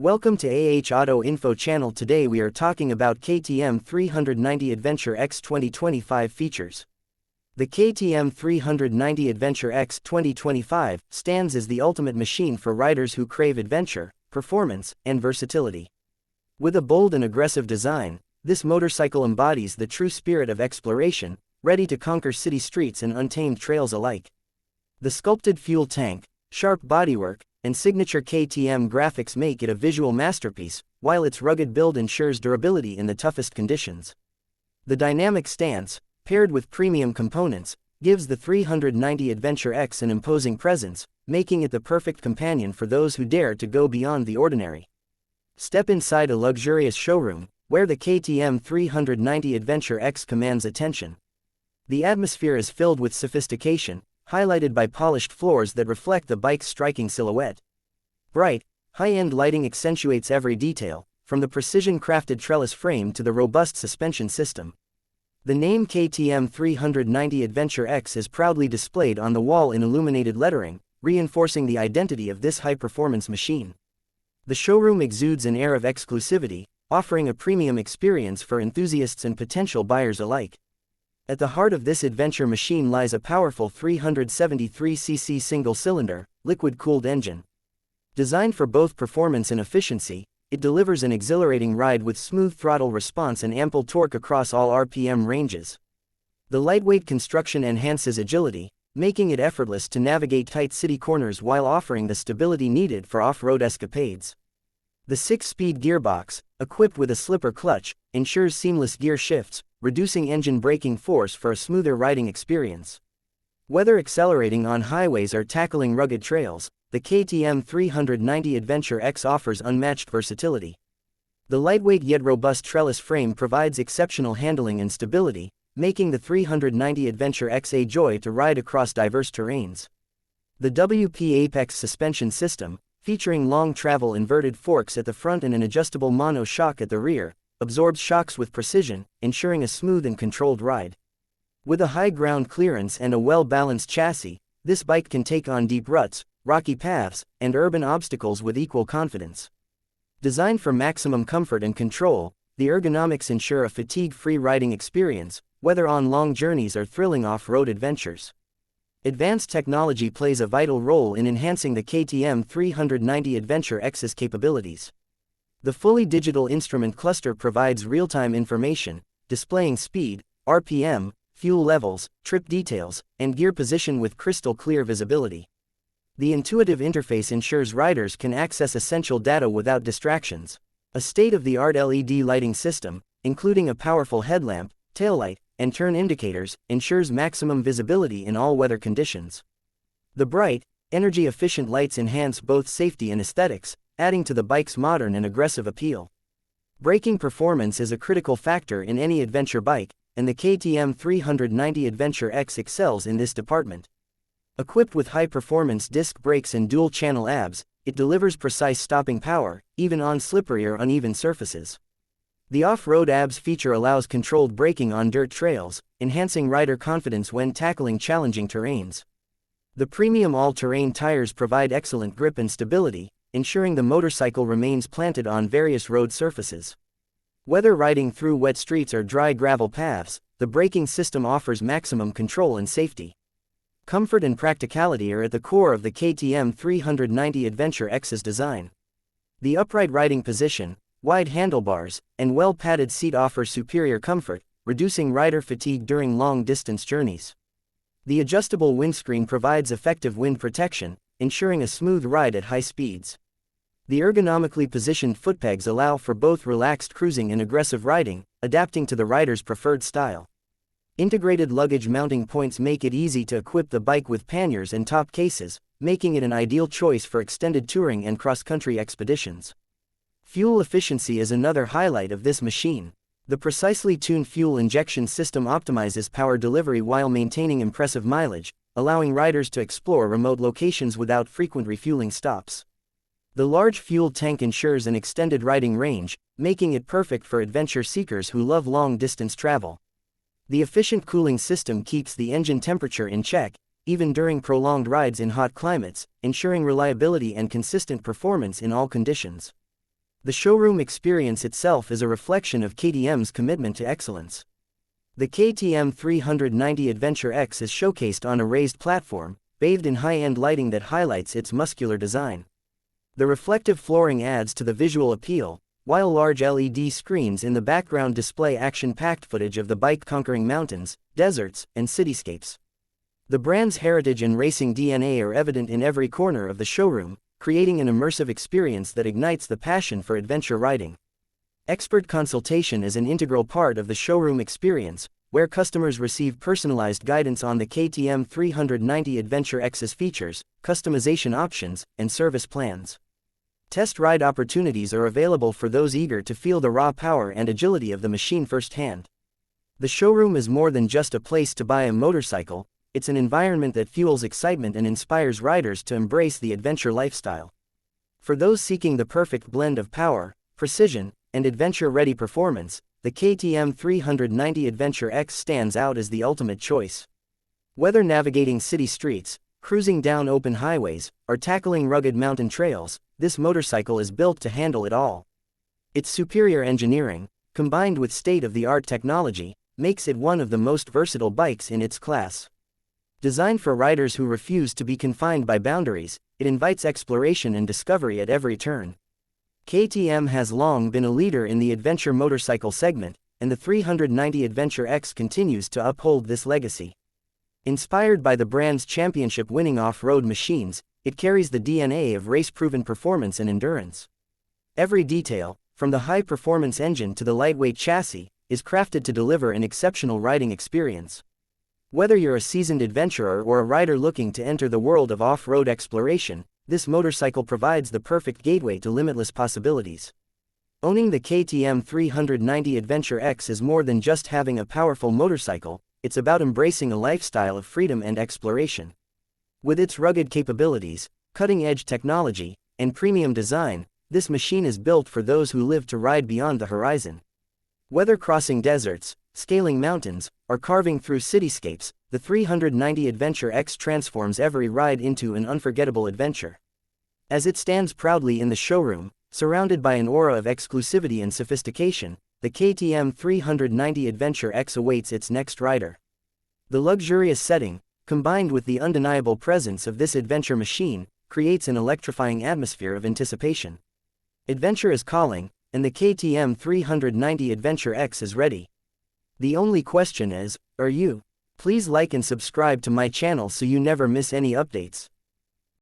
Welcome to Auto Info channel. Today we are talking about KTM 390 Adventure X 2025 features. The KTM 390 Adventure X 2025 stands as the ultimate machine for riders who crave adventure, performance, and versatility. With a bold and aggressive design, this motorcycle embodies the true spirit of exploration, ready to conquer city streets and untamed trails alike. The sculpted fuel tank, sharp bodywork, and signature KTM graphics make it a visual masterpiece, while its rugged build ensures durability in the toughest conditions. The dynamic stance, paired with premium components, gives the 390 Adventure X an imposing presence, making it the perfect companion for those who dare to go beyond the ordinary. Step inside a luxurious showroom, where the KTM 390 Adventure X commands attention. The atmosphere is filled with sophistication, highlighted by polished floors that reflect the bike's striking silhouette. Bright, high-end lighting accentuates every detail, from the precision-crafted trellis frame to the robust suspension system. The name KTM 390 Adventure X is proudly displayed on the wall in illuminated lettering, reinforcing the identity of this high-performance machine. The showroom exudes an air of exclusivity, offering a premium experience for enthusiasts and potential buyers alike. At the heart of this adventure machine lies a powerful 373cc single-cylinder, liquid-cooled engine. Designed for both performance and efficiency, it delivers an exhilarating ride with smooth throttle response and ample torque across all RPM ranges. The lightweight construction enhances agility, making it effortless to navigate tight city corners while offering the stability needed for off-road escapades. The 6-speed gearbox, equipped with a slipper clutch, ensures seamless gear shifts, reducing engine braking force for a smoother riding experience. Whether accelerating on highways or tackling rugged trails, the KTM 390 Adventure X offers unmatched versatility. The lightweight yet robust trellis frame provides exceptional handling and stability, making the 390 Adventure X a joy to ride across diverse terrains. The WP Apex suspension system, featuring long travel inverted forks at the front and an adjustable mono shock at the rear, absorbs shocks with precision, ensuring a smooth and controlled ride. With a high ground clearance and a well-balanced chassis, this bike can take on deep ruts, rocky paths, and urban obstacles with equal confidence. Designed for maximum comfort and control, the ergonomics ensure a fatigue-free riding experience, whether on long journeys or thrilling off-road adventures. Advanced technology plays a vital role in enhancing the KTM 390 Adventure X's capabilities. The fully digital instrument cluster provides real-time information, displaying speed, RPM, fuel levels, trip details, and gear position with crystal-clear visibility. The intuitive interface ensures riders can access essential data without distractions. A state-of-the-art LED lighting system, including a powerful headlamp, taillight, and turn indicators, ensures maximum visibility in all weather conditions. The bright, energy-efficient lights enhance both safety and aesthetics, adding to the bike's modern and aggressive appeal. Braking performance is a critical factor in any adventure bike, and the KTM 390 Adventure X excels in this department. Equipped with high-performance disc brakes and dual-channel ABS, it delivers precise stopping power, even on slippery or uneven surfaces. The off-road ABS feature allows controlled braking on dirt trails, enhancing rider confidence when tackling challenging terrains. The premium all-terrain tires provide excellent grip and stability, ensuring the motorcycle remains planted on various road surfaces. Whether riding through wet streets or dry gravel paths, the braking system offers maximum control and safety. Comfort and practicality are at the core of the KTM 390 Adventure X's design. The upright riding position, wide handlebars, and well-padded seat offer superior comfort, reducing rider fatigue during long-distance journeys. The adjustable windscreen provides effective wind protection, ensuring a smooth ride at high speeds. The ergonomically positioned footpegs allow for both relaxed cruising and aggressive riding, adapting to the rider's preferred style. Integrated luggage mounting points make it easy to equip the bike with panniers and top cases, making it an ideal choice for extended touring and cross-country expeditions. Fuel efficiency is another highlight of this machine. The precisely tuned fuel injection system optimizes power delivery while maintaining impressive mileage, allowing riders to explore remote locations without frequent refueling stops. The large fuel tank ensures an extended riding range, making it perfect for adventure seekers who love long-distance travel. The efficient cooling system keeps the engine temperature in check, even during prolonged rides in hot climates, ensuring reliability and consistent performance in all conditions. The showroom experience itself is a reflection of KTM's commitment to excellence. The KTM 390 Adventure X is showcased on a raised platform, bathed in high-end lighting that highlights its muscular design. The reflective flooring adds to the visual appeal, while large LED screens in the background display action-packed footage of the bike conquering mountains, deserts, and cityscapes. The brand's heritage and racing DNA are evident in every corner of the showroom, creating an immersive experience that ignites the passion for adventure riding. Expert consultation is an integral part of the showroom experience, where customers receive personalized guidance on the KTM 390 Adventure X's features, customization options, and service plans. Test ride opportunities are available for those eager to feel the raw power and agility of the machine firsthand. The showroom is more than just a place to buy a motorcycle, it's an environment that fuels excitement and inspires riders to embrace the adventure lifestyle. For those seeking the perfect blend of power, precision, and adventure-ready performance, the KTM 390 Adventure X stands out as the ultimate choice. Whether navigating city streets, cruising down open highways, or tackling rugged mountain trails, this motorcycle is built to handle it all. Its superior engineering, combined with state-of-the-art technology, makes it one of the most versatile bikes in its class. Designed for riders who refuse to be confined by boundaries, it invites exploration and discovery at every turn. KTM has long been a leader in the adventure motorcycle segment, and the 390 Adventure X continues to uphold this legacy. Inspired by the brand's championship-winning off-road machines, it carries the DNA of race-proven performance and endurance. Every detail, from the high-performance engine to the lightweight chassis, is crafted to deliver an exceptional riding experience. Whether you're a seasoned adventurer or a rider looking to enter the world of off-road exploration, this motorcycle provides the perfect gateway to limitless possibilities. Owning the KTM 390 Adventure X is more than just having a powerful motorcycle, it's about embracing a lifestyle of freedom and exploration. With its rugged capabilities, cutting-edge technology, and premium design, this machine is built for those who live to ride beyond the horizon. Whether crossing deserts, scaling mountains, or carving through cityscapes, the 390 Adventure X transforms every ride into an unforgettable adventure. As it stands proudly in the showroom, surrounded by an aura of exclusivity and sophistication, the KTM 390 Adventure X awaits its next rider. The luxurious setting, combined with the undeniable presence of this adventure machine, creates an electrifying atmosphere of anticipation. Adventure is calling, and the KTM 390 Adventure X is ready. The only question is, are you? Please like and subscribe to my channel so you never miss any updates.